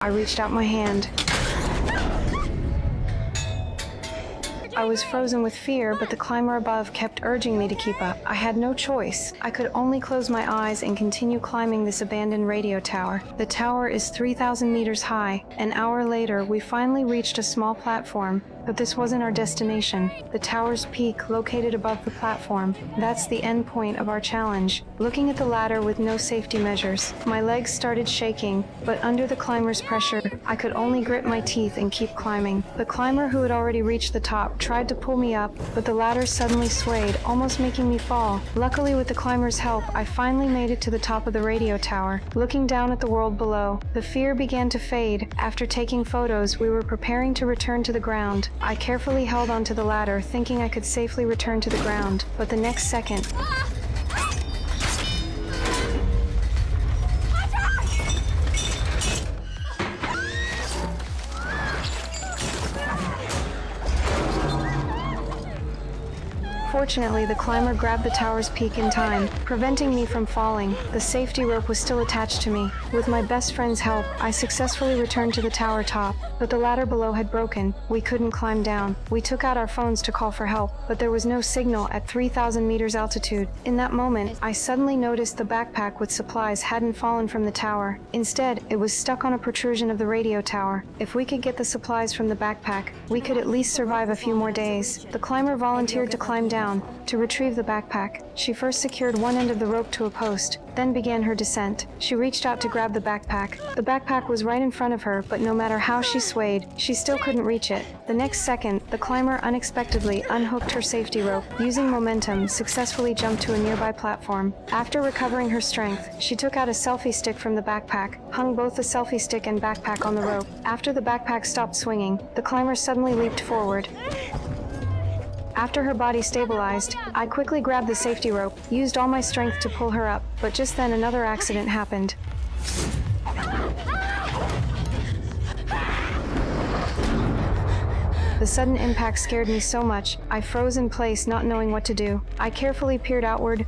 I reached out my hand. I was frozen with fear, but the climber above kept urging me to keep up. I had no choice. I could only close my eyes and continue climbing this abandoned radio tower. The tower is 3,000 meters high. An hour later, we finally reached a small platform, but this wasn't our destination. The tower's peak, located above the platform, that's the end point of our challenge. Looking at the ladder with no safety measures, my legs started shaking, but under the climber's pressure, I could only grit my teeth and keep climbing. The climber who had already reached the top tried to pull me up, but the ladder suddenly swayed, almost making me fall. Luckily, with the climber's help, I finally made it to the top of the radio tower. Looking down at the world below, the fear began to fade. After taking photos, we were preparing to return to the ground. I carefully held onto the ladder, thinking I could safely return to the ground, but the next second, fortunately, the climber grabbed the tower's peak in time, preventing me from falling. The safety rope was still attached to me. With my best friend's help, I successfully returned to the tower top, but the ladder below had broken. We couldn't climb down. We took out our phones to call for help, but there was no signal at 3,000 meters altitude. In that moment, I suddenly noticed the backpack with supplies hadn't fallen from the tower. Instead, it was stuck on a protrusion of the radio tower. If we could get the supplies from the backpack, we could at least survive a few more days. The climber volunteered to climb down to retrieve the backpack. She first secured one end of the rope to a post, then began her descent. She reached out to grab the backpack. The backpack was right in front of her, but no matter how she swayed, she still couldn't reach it. The next second, the climber unexpectedly unhooked her safety rope. Using momentum, successfully jumped to a nearby platform. After recovering her strength, she took out a selfie stick from the backpack, hung both the selfie stick and backpack on the rope. After the backpack stopped swinging, the climber suddenly leaped forward. After her body stabilized, I quickly grabbed the safety rope, used all my strength to pull her up, but just then another accident happened. The sudden impact scared me so much, I froze in place, not knowing what to do. I carefully peered outward,